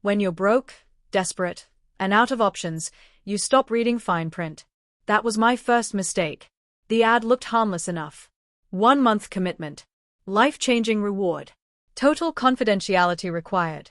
When you're broke, desperate, and out of options, you stop reading fine print. That was my first mistake. The ad looked harmless enough. 1-month commitment. Life-changing reward. Total confidentiality required.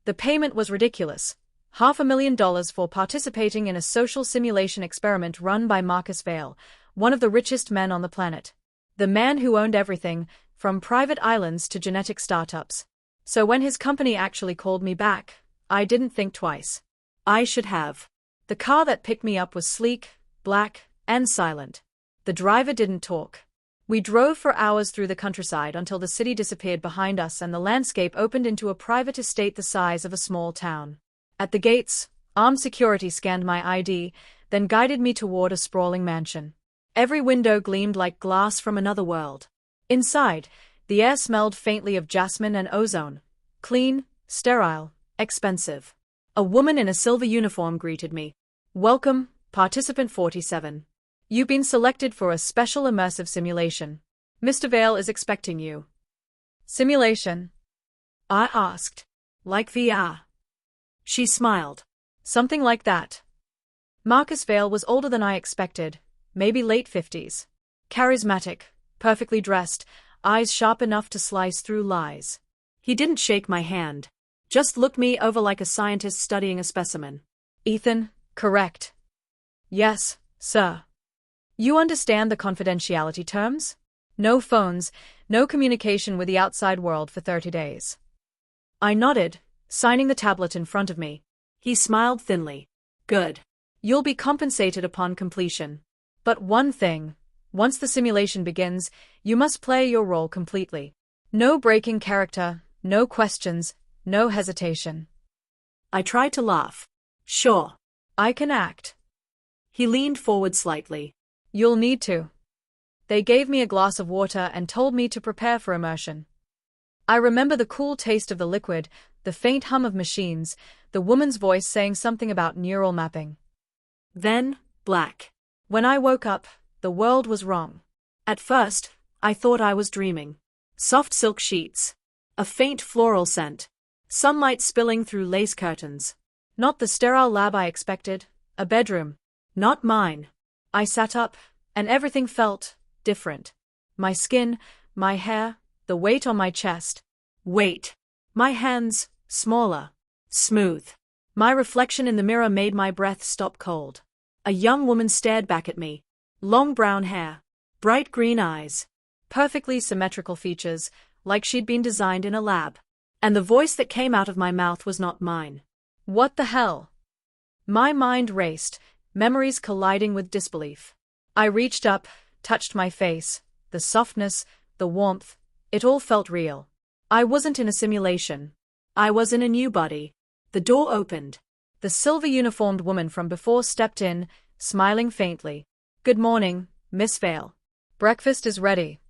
The payment was ridiculous. $500,000 for participating in a social simulation experiment run by Marcus Vail, one of the richest men on the planet. The man who owned everything, from private islands to genetic startups. So when his company actually called me back, I didn't think twice. I should have. The car that picked me up was sleek, black, and silent. The driver didn't talk. We drove for hours through the countryside until the city disappeared behind us and the landscape opened into a private estate the size of a small town. At the gates, armed security scanned my ID, then guided me toward a sprawling mansion. Every window gleamed like glass from another world. Inside, the air smelled faintly of jasmine and ozone. Clean, sterile, expensive. A woman in a silver uniform greeted me. Welcome, participant 47. You've been selected for a special immersive simulation. Mr. Vail is expecting you. Simulation? I asked. Like VR? She smiled. Something like that. Marcus Vail was older than I expected, maybe late 50s. Charismatic, perfectly dressed, eyes sharp enough to slice through lies. He didn't shake my hand, just looked me over like a scientist studying a specimen. Ethan, correct? Yes, sir. You understand the confidentiality terms? No phones, no communication with the outside world for 30 days. I nodded, signing the tablet in front of me. He smiled thinly. Good. You'll be compensated upon completion. But one thing, once the simulation begins, you must play your role completely. No breaking character, no questions, no hesitation. I tried to laugh. Sure. I can act. He leaned forward slightly. You'll need to. They gave me a glass of water and told me to prepare for immersion. I remember the cool taste of the liquid, the faint hum of machines, the woman's voice saying something about neural mapping. Then, black. When I woke up, the world was wrong. At first, I thought I was dreaming. Soft silk sheets. A faint floral scent. Sunlight spilling through lace curtains. Not the sterile lab I expected. A bedroom. Not mine. I sat up, and everything felt different. My skin, my hair, the weight on my chest. Weight. My hands, smaller. Smooth. My reflection in the mirror made my breath stop cold. A young woman stared back at me. Long brown hair. Bright green eyes. Perfectly symmetrical features, like she'd been designed in a lab. And the voice that came out of my mouth was not mine. What the hell? My mind raced, memories colliding with disbelief. I reached up, touched my face, the softness, the warmth, it all felt real. I wasn't in a simulation. I was in a new body. The door opened. The silver-uniformed woman from before stepped in, smiling faintly. Good morning, Miss Vail. Breakfast is ready.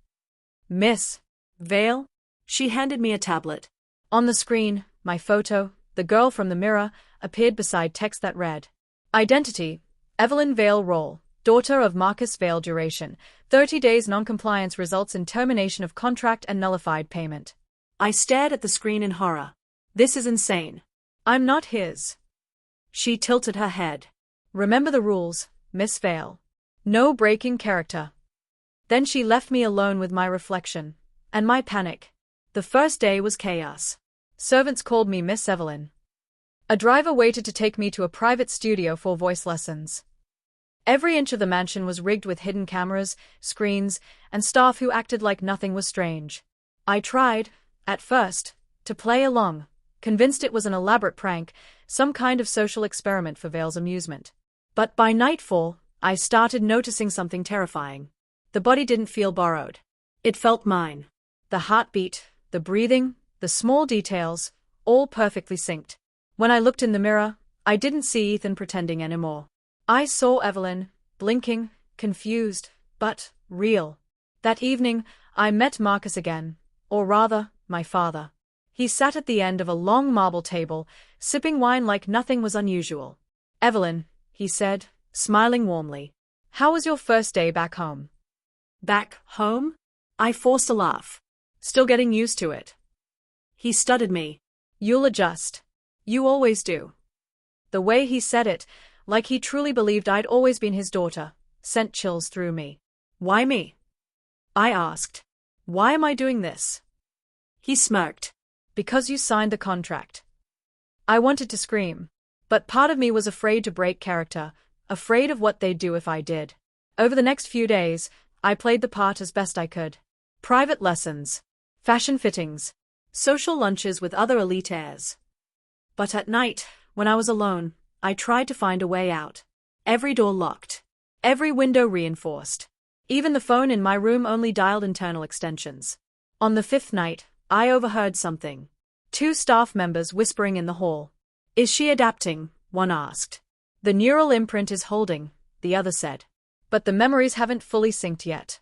Miss Vail? She handed me a tablet. On the screen, my photo, the girl from the mirror, appeared beside text that read. Identity. Evelyn Vail role, daughter of Marcus Vail duration, 30 days non-compliance results in termination of contract and nullified payment. I stared at the screen in horror. This is insane. I'm not his. She tilted her head. Remember the rules, Miss Vail. No breaking character. Then she left me alone with my reflection. And my panic. The first day was chaos. Servants called me Miss Evelyn. A driver waited to take me to a private studio for voice lessons. Every inch of the mansion was rigged with hidden cameras, screens, and staff who acted like nothing was strange. I tried, at first, to play along, convinced it was an elaborate prank, some kind of social experiment for Vail's amusement. But by nightfall, I started noticing something terrifying. The body didn't feel borrowed. It felt mine. The heartbeat, the breathing, the small details, all perfectly synced. When I looked in the mirror, I didn't see Ethan pretending anymore. I saw Evelyn, blinking, confused, but real. That evening, I met Marcus again, or rather, my father. He sat at the end of a long marble table, sipping wine like nothing was unusual. Evelyn, he said, smiling warmly. How was your first day back home? Back home? I forced a laugh. Still getting used to it. He studied me. You'll adjust. You always do. The way he said it, like he truly believed I'd always been his daughter, sent chills through me. Why me? I asked. Why am I doing this? He smirked. Because you signed the contract. I wanted to scream, but part of me was afraid to break character, afraid of what they'd do if I did. Over the next few days, I played the part as best I could. Private lessons, fashion fittings, social lunches with other elite heirs. But at night, when I was alone, I tried to find a way out. Every door locked. Every window reinforced. Even the phone in my room only dialed internal extensions. On the fifth night, I overheard something. 2 staff members whispering in the hall. Is she adapting? One asked. The neural imprint is holding, the other said. But the memories haven't fully synced yet.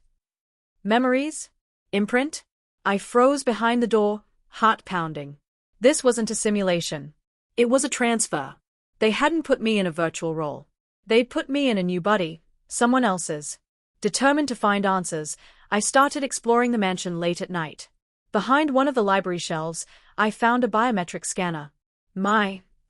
Memories? Imprint? I froze behind the door, heart pounding. This wasn't a simulation. It was a transfer. They hadn't put me in a virtual role. They'd put me in a new body, someone else's. Determined to find answers, I started exploring the mansion late at night. Behind one of the library shelves, I found a biometric scanner.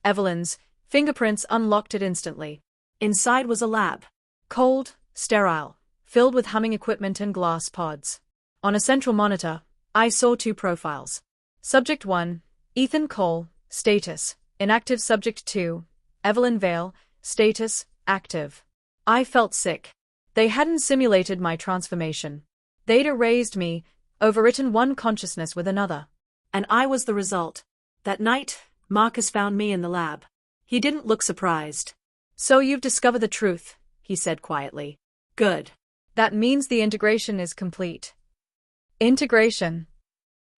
Evelyn's, fingerprints unlocked it instantly. Inside was a lab. Cold, sterile, filled with humming equipment and glass pods. On a central monitor, I saw 2 profiles. Subject 1, Ethan Cole, status, inactive. Subject 2, Evelyn Vale, status, active. I felt sick. They hadn't simulated my transformation. They'd erased me, overwritten one consciousness with another. And I was the result. That night, Marcus found me in the lab. He didn't look surprised. So you've discovered the truth, he said quietly. Good. That means the integration is complete. Integration?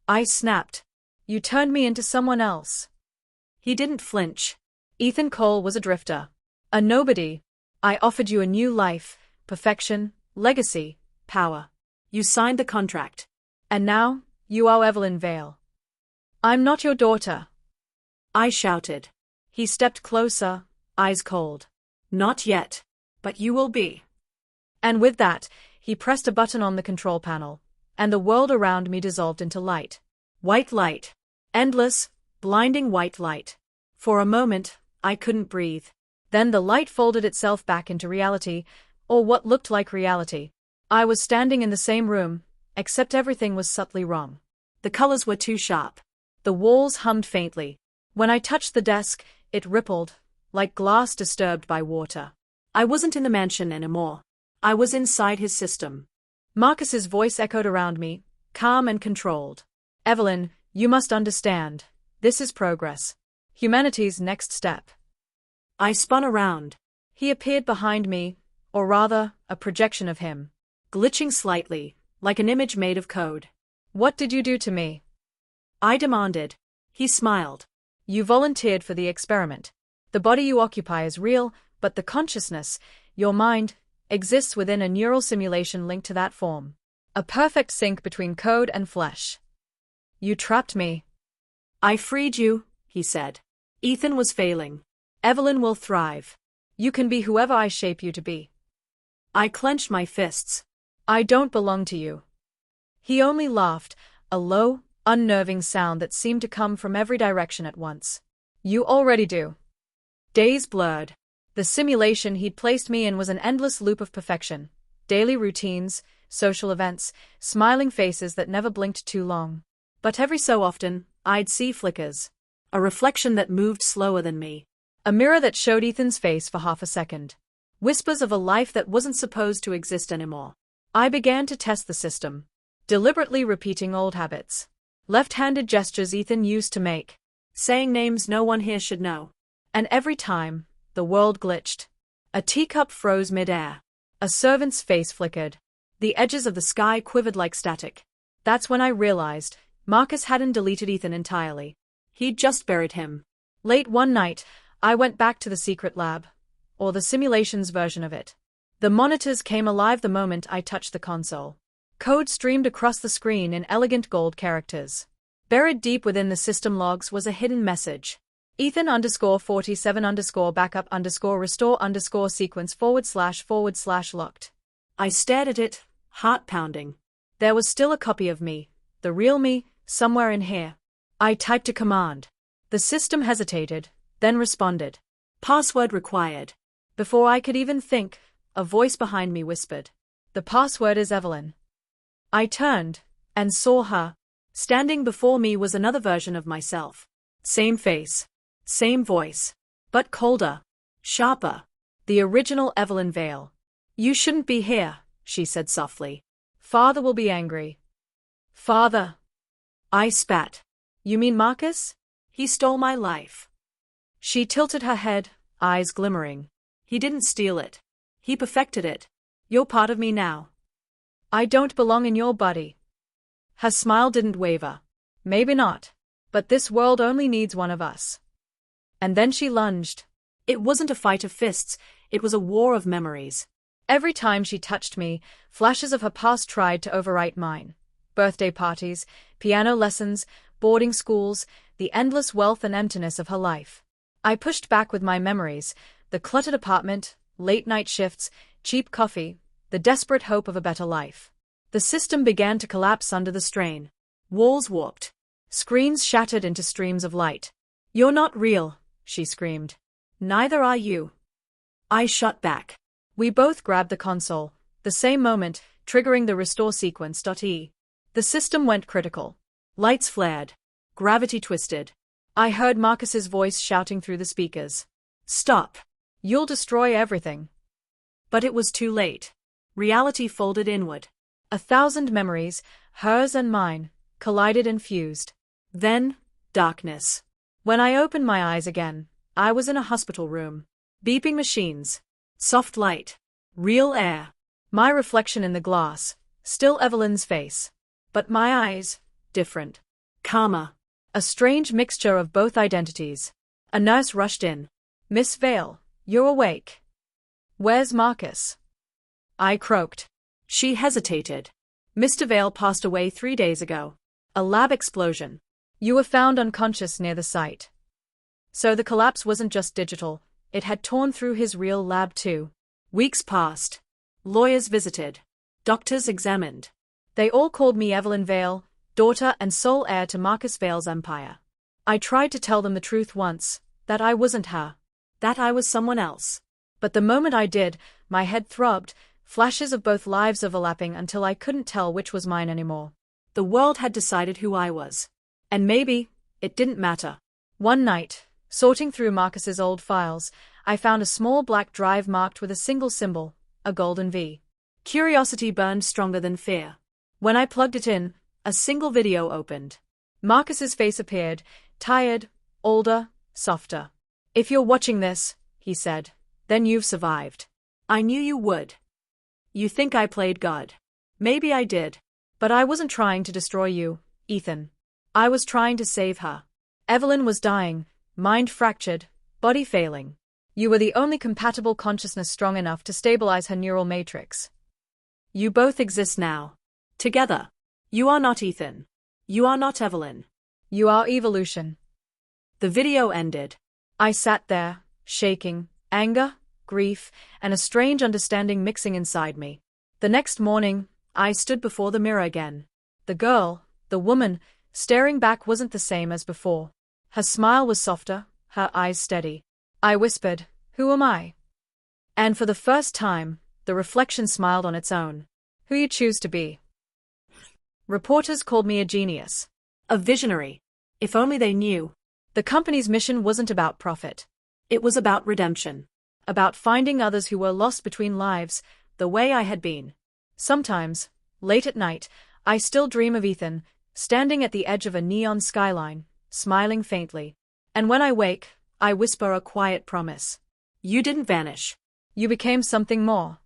I snapped. You turned me into someone else. He didn't flinch. Ethan Cole was a drifter. A nobody. I offered you a new life, perfection, legacy, power. You signed the contract. And now, you are Evelyn Vale. I'm not your daughter. I shouted. He stepped closer, eyes cold. Not yet. But you will be. And with that, he pressed a button on the control panel, and the world around me dissolved into light. White light. Endless, blinding white light. For a moment, I couldn't breathe. Then the light folded itself back into reality, or what looked like reality. I was standing in the same room, except everything was subtly wrong. The colors were too sharp. The walls hummed faintly. When I touched the desk, it rippled, like glass disturbed by water. I wasn't in the mansion anymore. I was inside his system. Marcus's voice echoed around me, calm and controlled. Evelyn, you must understand. This is progress. Humanity's next step. I spun around. He appeared behind me, or rather, a projection of him. Glitching slightly, like an image made of code. What did you do to me? I demanded. He smiled. You volunteered for the experiment. The body you occupy is real, but the consciousness, your mind, exists within a neural simulation linked to that form. A perfect sync between code and flesh. You trapped me. I freed you, he said. Ethan was failing. Evelyn will thrive. You can be whoever I shape you to be. I clenched my fists. I don't belong to you. He only laughed, a low, unnerving sound that seemed to come from every direction at once. You already do. Days blurred. The simulation he'd placed me in was an endless loop of perfection. Daily routines, social events, smiling faces that never blinked too long. But every so often, I'd see flickers. A reflection that moved slower than me. A mirror that showed Ethan's face for half a second. Whispers of a life that wasn't supposed to exist anymore. I began to test the system. Deliberately repeating old habits. Left-handed gestures Ethan used to make. Saying names no one here should know. And every time, the world glitched. A teacup froze mid-air. A servant's face flickered. The edges of the sky quivered like static. That's when I realized Marcus hadn't deleted Ethan entirely. He'd just buried him. Late one night, I went back to the secret lab. Or the simulation's version of it. The monitors came alive the moment I touched the console. Code streamed across the screen in elegant gold characters. Buried deep within the system logs was a hidden message. Ethan_47_backup_restore_sequence // locked. I stared at it, heart pounding. There was still a copy of me, the real me, somewhere in here. I typed a command. The system hesitated, then responded. Password required. Before I could even think, a voice behind me whispered. The password is Evelyn. I turned, and saw her. Standing before me was another version of myself. Same face. Same voice. But colder. Sharper. The original Evelyn Vale. You shouldn't be here, she said softly. Father will be angry. Father. I spat. You mean Marcus? He stole my life. She tilted her head, eyes glimmering. He didn't steal it. He perfected it. You're part of me now. I don't belong in your body. Her smile didn't waver. Maybe not. But this world only needs one of us. And then she lunged. It wasn't a fight of fists, it was a war of memories. Every time she touched me, flashes of her past tried to overwrite mine. Birthday parties, piano lessons, boarding schools, the endless wealth and emptiness of her life. I pushed back with my memories, the cluttered apartment, late-night shifts, cheap coffee, the desperate hope of a better life. The system began to collapse under the strain. Walls warped. Screens shattered into streams of light. You're not real, she screamed. Neither are you. I shot back. We both grabbed the console, the same moment, triggering the restore sequence. The system went critical. Lights flared. Gravity twisted. I heard Marcus's voice shouting through the speakers. Stop. You'll destroy everything. But it was too late. Reality folded inward. 1,000 memories, hers and mine, collided and fused. Then, darkness. When I opened my eyes again, I was in a hospital room. Beeping machines. Soft light. Real air. My reflection in the glass. Still Evelyn's face. But my eyes, different. Calmer. A strange mixture of both identities. A nurse rushed in. Miss Vale, you're awake. Where's Marcus? I croaked. She hesitated. Mr. Vale passed away 3 days ago. A lab explosion. You were found unconscious near the site. So the collapse wasn't just digital, it had torn through his real lab too. Weeks passed. Lawyers visited. Doctors examined. They all called me Evelyn Vale, daughter and sole heir to Marcus Vale's empire. I tried to tell them the truth once, that I wasn't her. That I was someone else. But the moment I did, my head throbbed, flashes of both lives overlapping until I couldn't tell which was mine anymore. The world had decided who I was. And maybe, it didn't matter. One night, sorting through Marcus's old files, I found a small black drive marked with a single symbol, a golden V. Curiosity burned stronger than fear. When I plugged it in, a single video opened. Marcus's face appeared, tired, older, softer. If you're watching this, he said, then you've survived. I knew you would. You think I played God. Maybe I did. But I wasn't trying to destroy you, Ethan. I was trying to save her. Evelyn was dying, mind fractured, body failing. You were the only compatible consciousness strong enough to stabilize her neural matrix. You both exist now. Together. You are not Ethan. You are not Evelyn. You are evolution. The video ended. I sat there, shaking, anger, grief, and a strange understanding mixing inside me. The next morning, I stood before the mirror again. The girl, the woman, staring back wasn't the same as before. Her smile was softer, her eyes steady. I whispered, "Who am I?" And for the first time, the reflection smiled on its own. "Who you choose to be." Reporters called me a genius. A visionary. If only they knew. The company's mission wasn't about profit. It was about redemption. About finding others who were lost between lives, the way I had been. Sometimes, late at night, I still dream of Ethan, standing at the edge of a neon skyline, smiling faintly. And when I wake, I whisper a quiet promise. You didn't vanish. You became something more.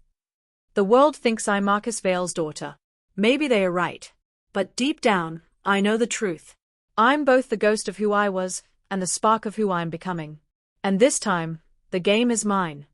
The world thinks I'm Marcus Vale's daughter. Maybe they are right. But deep down, I know the truth. I'm both the ghost of who I was, and the spark of who I'm becoming. And this time, the game is mine.